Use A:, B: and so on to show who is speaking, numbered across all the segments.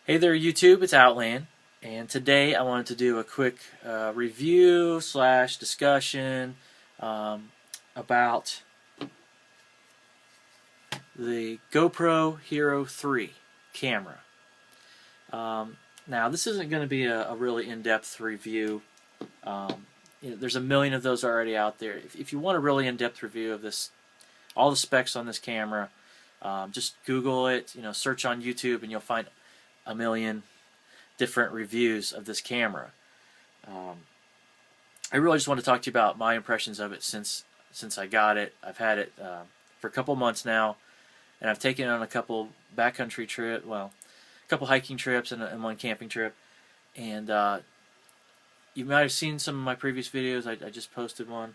A: Hey there YouTube, it's Outland, and today I wanted to do a quick review slash discussion about the GoPro Hero 3 camera. Now this isn't going to be a really in-depth review. There's a million of those already out there. If you want a really in-depth review of this, all the specs on this camera, just Google it, search on YouTube and you'll find a million different reviews of this camera. I really just want to talk to you about my impressions of it since I got it. I've had it for a couple months now, and I've taken it on a couple backcountry trips, well, a couple hiking trips and one camping trip. And you might have seen some of my previous videos. I just posted one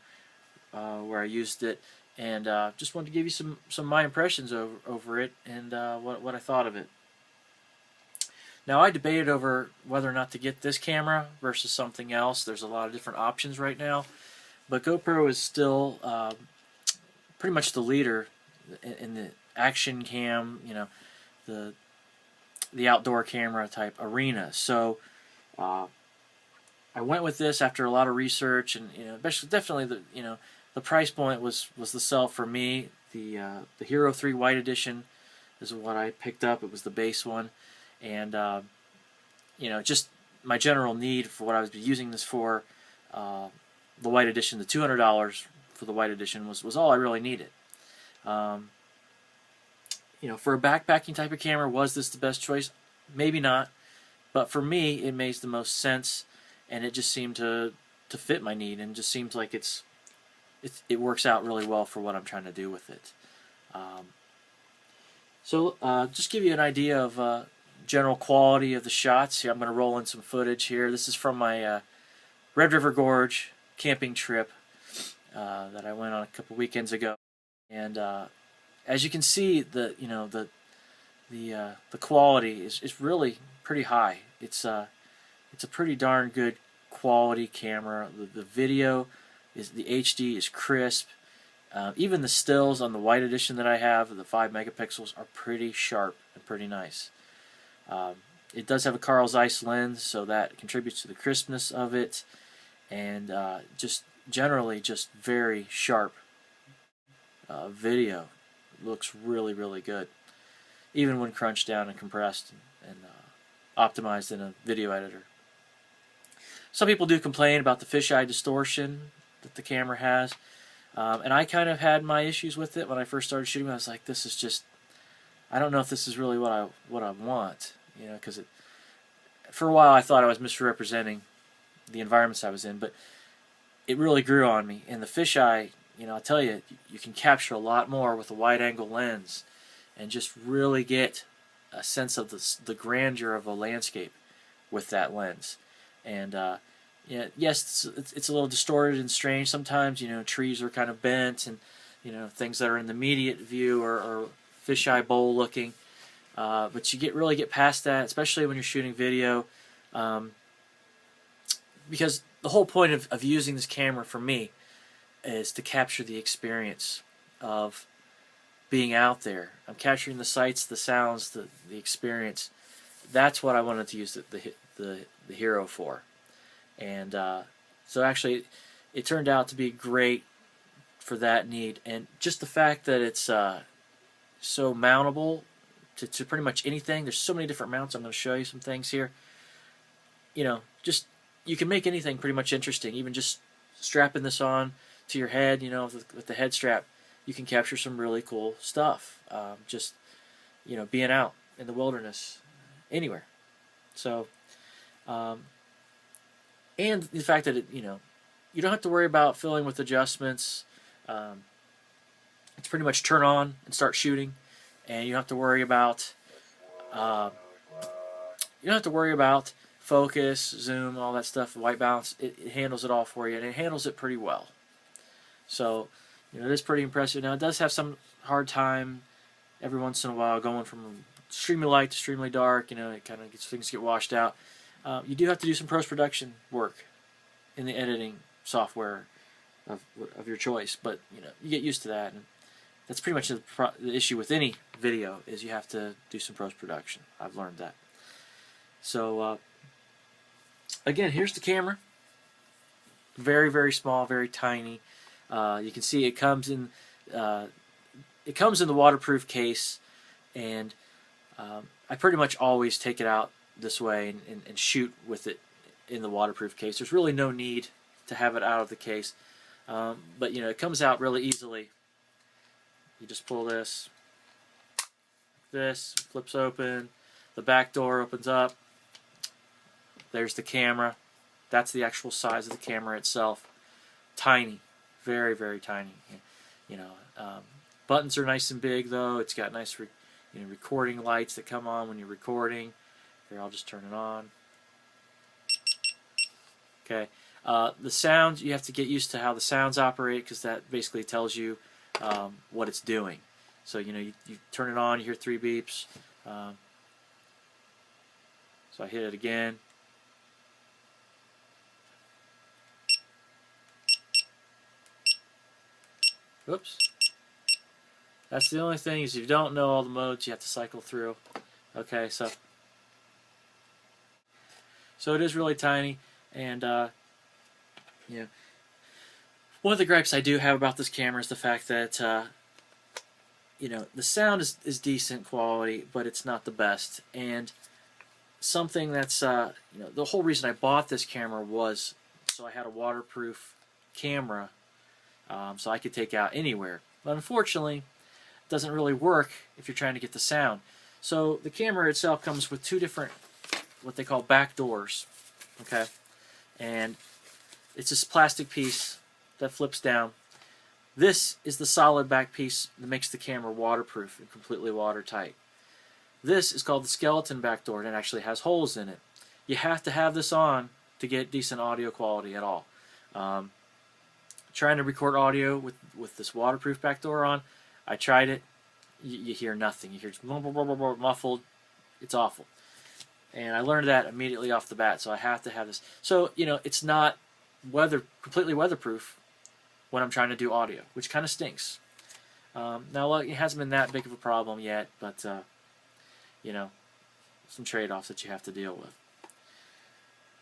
A: where I used it, and just wanted to give you some of my impressions over it and what I thought of it. Now, I debated over whether or not to get this camera versus something else. There's a lot of different options right now, but GoPro is still pretty much the leader in the action cam, the outdoor camera type arena. So I went with this after a lot of research, and definitely the price point was the sell for me. The Hero 3 White Edition is what I picked up. It was the base one. And just my general need for what I was using this for, the White Edition, the $200 for the White Edition was all I really needed. For a backpacking type of camera, was this the best choice? Maybe not, but for me, it makes the most sense, and it just seemed to fit my need, and just seems like it works out really well for what I'm trying to do with it. So just give you an idea of general quality of the shots. Here, I'm going to roll in some footage here. This is from my Red River Gorge camping trip that I went on a couple weekends ago, and as you can see, the quality is really pretty high. It's a pretty darn good quality camera. The video the HD is crisp. Even the stills on the White Edition that I have, the 5 megapixels, are pretty sharp and pretty nice. It does have a Carl Zeiss lens, so that contributes to the crispness of it, and just generally just very sharp video. Looks really, really good, even when crunched down and compressed and optimized in a video editor. Some people do complain about the fisheye distortion that the camera has, and I kind of had my issues with it when I first started shooting. I was like, this is just, I don't know if this is really what I want, because for a while I thought I was misrepresenting the environments I was in, but it really grew on me. And the fisheye, I'll tell you, you can capture a lot more with a wide-angle lens, and just really get a sense of the grandeur of a landscape with that lens. And yes, it's a little distorted and strange sometimes. Trees are kind of bent, and things that are in the immediate view are fisheye bowl looking, but you really get past that, especially when you're shooting video, because the whole point of using this camera for me is to capture the experience of being out there. I'm capturing the sights, the sounds, the experience. That's what I wanted to use the Hero for, and so actually it turned out to be great for that need. And just the fact that it's so mountable to pretty much anything. There's so many different mounts. I'm going to show you some things here. Just you can make anything pretty much interesting. Even just strapping this on to your head, with the head strap, you can capture some really cool stuff. Just being out in the wilderness, anywhere. So, and the fact that you don't have to worry about filling with adjustments. It's pretty much turn on and start shooting, and you don't have to worry about focus, zoom, all that stuff, white balance. It handles it all for you, and it handles it pretty well. So it is pretty impressive. Now it does have some hard time every once in a while going from extremely light to extremely dark. It kind of things get washed out. You do have to do some post-production work in the editing software of your choice, but you get used to that, and that's pretty much the issue with any video, is you have to do some post-production. I've learned that. So again, here's the camera. Very, very small, very tiny. You can see it comes in the waterproof case, and I pretty much always take it out this way and shoot with it in the waterproof case. There's really no need to have it out of the case, but it comes out really easily. You just pull this flips open, the back door opens up, there's the camera. That's the actual size of the camera itself. Tiny, very, very tiny. Buttons are nice and big though. It's got nice recording lights that come on when you're recording. Here, I'll just turn it on. Okay. The sound, you have to get used to how the sounds operate, because that basically tells you what it's doing. So you turn it on, you hear 3 beeps. So I hit it again. Oops. That's the only thing, is if you don't know all the modes, you have to cycle through. Okay, so it is really tiny, and one of the gripes I do have about this camera is the fact that the sound is decent quality, but it's not the best. And something that's the whole reason I bought this camera was so I had a waterproof camera, so I could take out anywhere. But unfortunately, it doesn't really work if you're trying to get the sound. So the camera itself comes with 2 different, what they call back doors. Okay, and it's this plastic piece that flips down. This is the solid back piece that makes the camera waterproof and completely watertight. This is called the skeleton back door, and it actually has holes in it. You have to have this on to get decent audio quality at all. Trying to record audio with this waterproof back door on, I tried it. You hear nothing. You hear just muffled. It's awful. And I learned that immediately off the bat, so I have to have this. So, it's not completely weatherproof when I'm trying to do audio, which kind of stinks. Now, it hasn't been that big of a problem yet, but, some trade-offs that you have to deal with.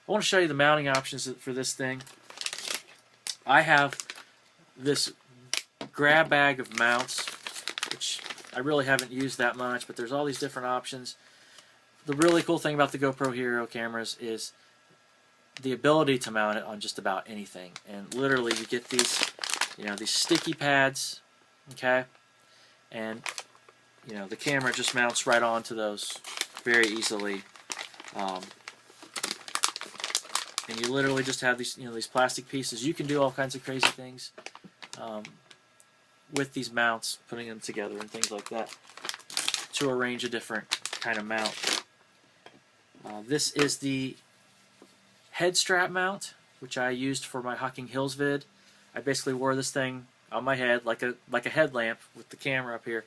A: I want to show you the mounting options for this thing. I have this grab bag of mounts, which I really haven't used that much, but there's all these different options. The really cool thing about the GoPro Hero cameras is the ability to mount it on just about anything. And literally you get these, these sticky pads, okay? And, the camera just mounts right onto those very easily. And you literally just have these, these plastic pieces. You can do all kinds of crazy things with these mounts, putting them together and things like that to arrange a different kind of mount. This is the head strap mount, which I used for my Hocking Hills vid. I basically wore this thing on my head like a headlamp with the camera up here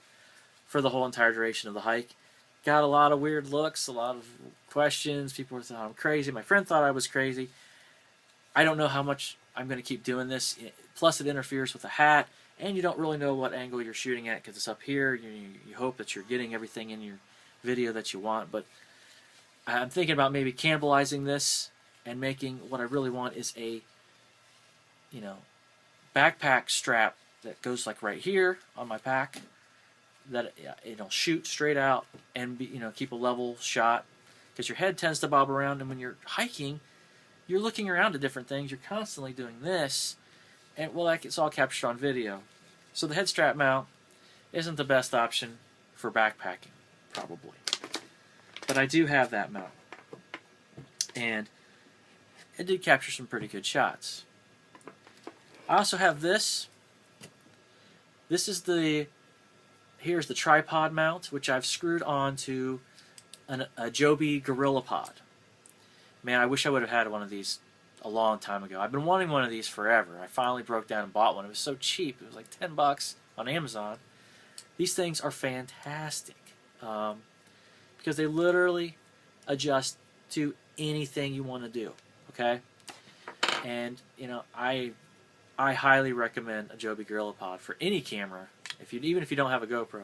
A: for the whole entire duration of the hike. Got a lot of weird looks, a lot of questions. People thought I'm crazy. My friend thought I was crazy. I don't know how much I'm going to keep doing this. Plus, it interferes with the hat, and you don't really know what angle you're shooting at because it's up here. You hope that you're getting everything in your video that you want, but I'm thinking about maybe cannibalizing this and making what I really want is a backpack strap that goes like right here on my pack, that it'll shoot straight out and be, keep a level shot, because your head tends to bob around, and when you're hiking you're looking around at different things, you're constantly doing this, and well, that gets all captured on video. So the head strap mount isn't the best option for backpacking, probably, but I do have that mount, and it did capture some pretty good shots. I also have this. This is here's the tripod mount, which I've screwed onto a Joby GorillaPod. Man, I wish I would have had one of these a long time ago. I've been wanting one of these forever. I finally broke down and bought one. It was so cheap. It was like $10 on Amazon. These things are fantastic because they literally adjust to anything you want to do. Okay, and I highly recommend a Joby GorillaPod for any camera. Even if you don't have a GoPro,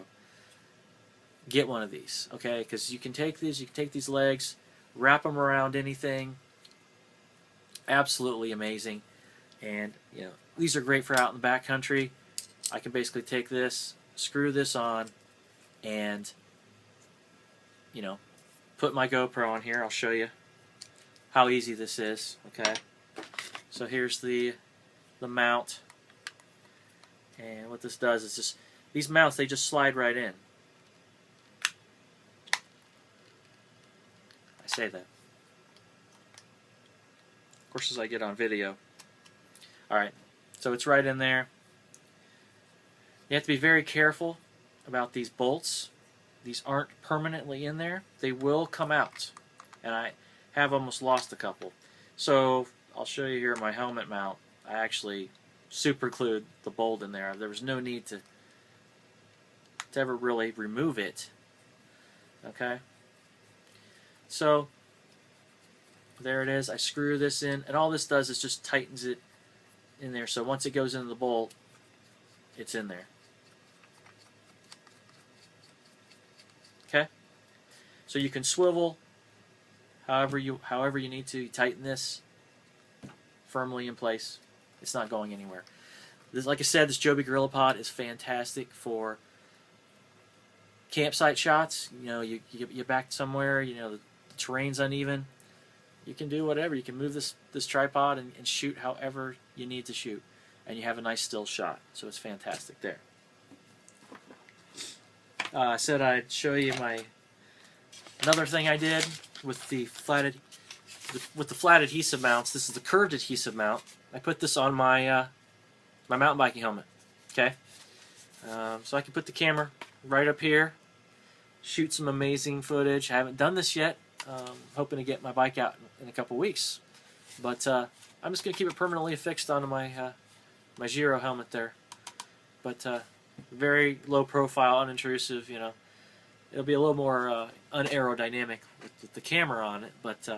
A: get one of these, okay? Because you can take these legs, wrap them around anything. Absolutely amazing. And these are great for out in the backcountry. I can basically take this, screw this on, and put my GoPro on here. I'll show you how easy this is. Okay, so here's the mount, and what this does is just these mounts, they just slide right in. I say that, of course, as I get on video. Alright, so it's right in there. You have to be very careful about these bolts. These aren't permanently in there. They will come out. And I have almost lost a couple. So I'll show you here my helmet mount. I actually super glued the bolt in there. There was no need to ever really remove it. Okay? So there it is. I screw this in, and all this does is just tightens it in there. So once it goes into the bolt, it's in there. Okay? So you can swivel however you need to. You tighten this firmly in place. It's not going anywhere. This, like I said, this Joby Gorilla Pod is fantastic for campsite shots. You back somewhere, the terrain's uneven. You can do whatever. You can move this tripod and shoot however you need to shoot, and you have a nice still shot. So it's fantastic there. I said I'd show you another thing I did with the flat adhesive mounts. This is the curved adhesive mount. I put this on my mountain biking helmet. Okay, so I can put the camera right up here, shoot some amazing footage. I haven't done this yet. Hoping to get my bike out in a couple weeks, but I'm just going to keep it permanently affixed onto my Giro helmet there. But very low profile, unintrusive. It'll be a little more unaerodynamic with the camera on it, but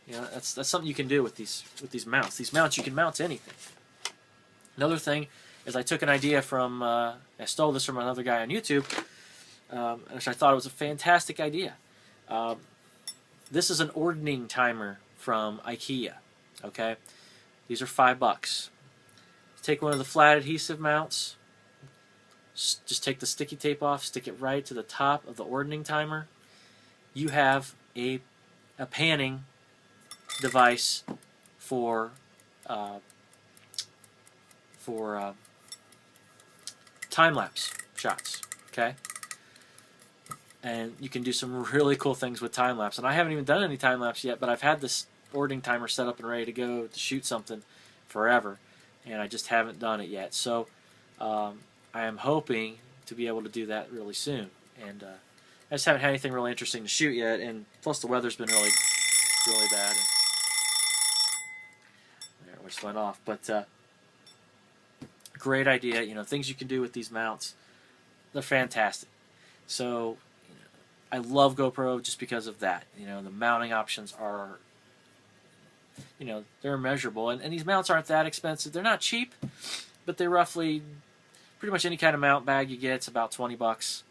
A: that's something you can do with these mounts. These mounts, you can mount to anything. Another thing is I took an idea from I stole this from another guy on YouTube, which I thought was a fantastic idea. This is an ordning timer from IKEA. Okay, these are $5. Take one of the flat adhesive mounts. Just take the sticky tape off, stick it right to the top of the ordning timer. You have a panning device for time-lapse shots. Okay, and you can do some really cool things with time-lapse. And I haven't even done any time-lapse yet, but I've had this ordning timer set up and ready to go to shoot something forever, and I just haven't done it yet. So I am hoping to be able to do that really soon. And I just haven't had anything really interesting to shoot yet, and plus the weather's been really bad. And there, it just went off. But great idea. Things you can do with these mounts. They're fantastic. So I love GoPro just because of that. The mounting options are, they're immeasurable. And these mounts aren't that expensive. They're not cheap, but they're roughly, pretty much any kind of mount bag you get, it's about $20.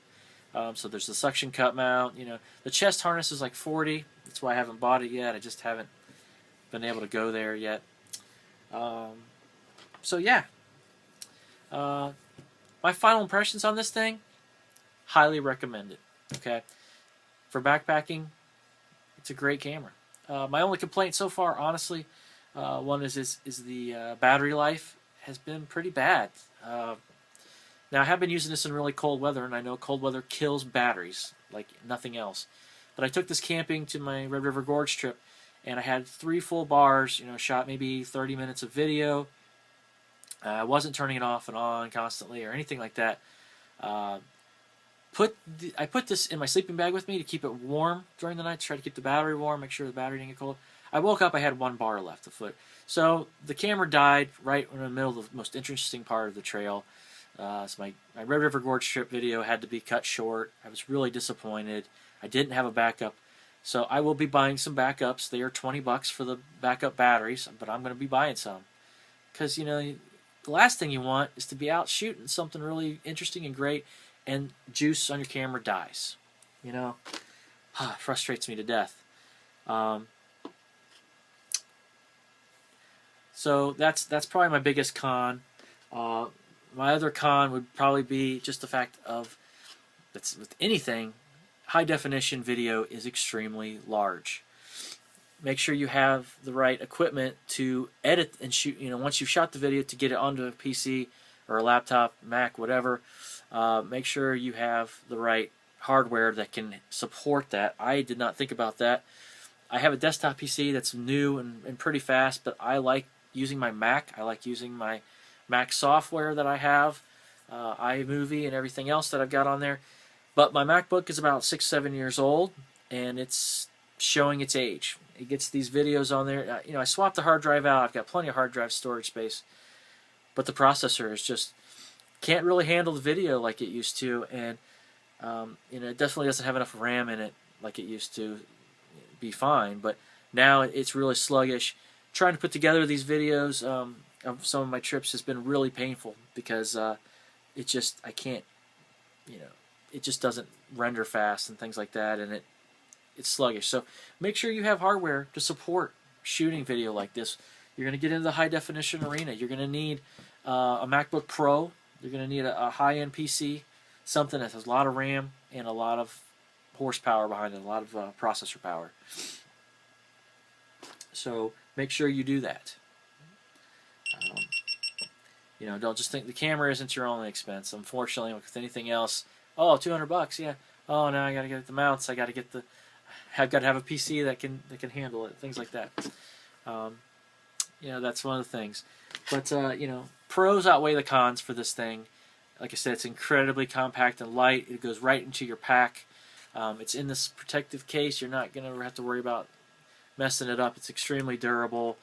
A: So there's the suction cup mount. The chest harness is like $40. That's why I haven't bought it yet. I just haven't been able to go there yet. So yeah. My final impressions on this thing, highly recommend it. Okay, for backpacking, it's a great camera. My only complaint so far, honestly, one is the battery life has been pretty bad. Now, I have been using this in really cold weather, and I know cold weather kills batteries like nothing else. But I took this camping to my Red River Gorge trip, and I had 3 full bars, shot maybe 30 minutes of video. I wasn't turning it off and on constantly or anything like that. I put this in my sleeping bag with me to keep it warm during the night, to try to keep the battery warm, make sure the battery didn't get cold. I woke up, I had 1 bar left, a foot. So the camera died right in the middle of the most interesting part of the trail. So my Red River Gorge trip video had to be cut short. I was really disappointed. I didn't have a backup. So I will be buying some backups. They are $20 for the backup batteries, but I'm going to be buying some. Because, the last thing you want is to be out shooting something really interesting and great, and juice on your camera dies. Frustrates me to death. Um, so that's probably my biggest con. My other con would probably be just the fact of that's with anything, high definition video is extremely large. Make sure you have the right equipment to edit and shoot. Once you've shot the video, to get it onto a PC or a laptop, Mac, whatever. Make sure you have the right hardware that can support that. I did not think about that. I have a desktop PC that's new and pretty fast, but I like using my Mac. I like using my Mac software that I have, iMovie and everything else that I've got on there. But my MacBook is about 6-7 years old, and it's showing its age. It gets these videos on there. I swapped the hard drive out. I've got plenty of hard drive storage space, but the processor is just can't really handle the video like it used to, and it definitely doesn't have enough RAM in it like it used to be fine. But now it's really sluggish. Trying to put together these videos of some of my trips has been really painful because I can't, it just doesn't render fast and things like that, and it's sluggish. So make sure you have hardware to support shooting video like this. You're going to get into the high definition arena. You're going to need a MacBook Pro. You're going to need a high-end PC, something that has a lot of RAM and a lot of horsepower behind it, a lot of processor power. So make sure you do that. Don't just think the camera isn't your only expense. Unfortunately, with anything else, oh, $200, yeah. Oh, now I got to get the mounts. I've got to have a PC that can handle it. Things like that. That's one of the things. But pros outweigh the cons for this thing. Like I said, it's incredibly compact and light. It goes right into your pack. It's in this protective case. You're not going to have to worry about messing it up. It's extremely durable.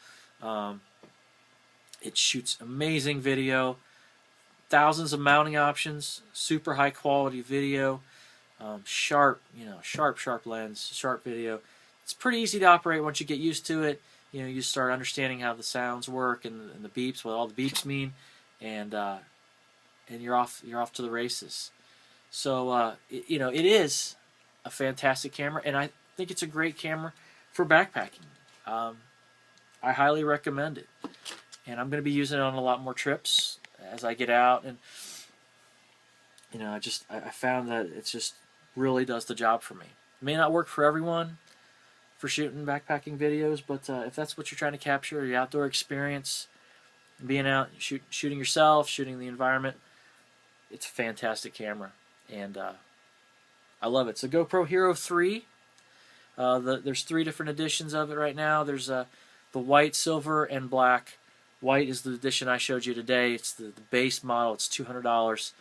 A: It shoots amazing video. Thousands of mounting options. Super high quality video. Sharp lens. Sharp video. It's pretty easy to operate once you get used to it. You start understanding how the sounds work and the beeps, what all the beeps mean, and you're off to the races. So it is a fantastic camera, and I think it's a great camera for backpacking. I highly recommend it, and I'm going to be using it on a lot more trips as I get out, and I found that it just really does the job for me. It may not work for everyone for shooting backpacking videos, but if that's what you're trying to capture, your outdoor experience, being out, shooting yourself, shooting the environment, it's a fantastic camera, and I love it. It's a GoPro Hero 3. There's 3 different editions of it right now. There's the white, silver, and black. White is the edition I showed you today. It's the base model. It's $200.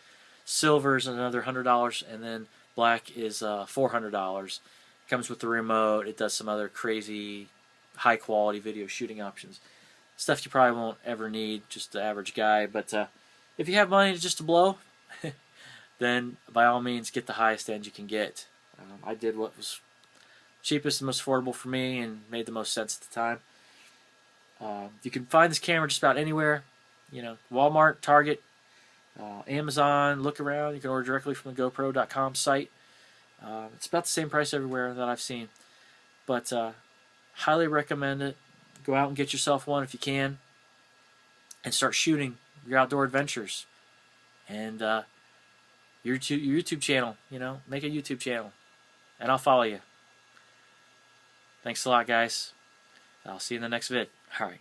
A: Silver is another $100, and then black is $400. Comes with the remote. It does some other crazy high quality video shooting options. Stuff you probably won't ever need, just the average guy. But if you have money just to blow, then by all means get the highest end you can get. I did what was cheapest and most affordable for me and made the most sense at the time. You can find this camera just about anywhere. Walmart, Target, Amazon. Look around. You can order directly from the GoPro.com site. It's about the same price everywhere that I've seen, but highly recommend it. Go out and get yourself one if you can, and start shooting your outdoor adventures. And your YouTube channel, make a YouTube channel, and I'll follow you. Thanks a lot, guys. I'll see you in the next vid. All right.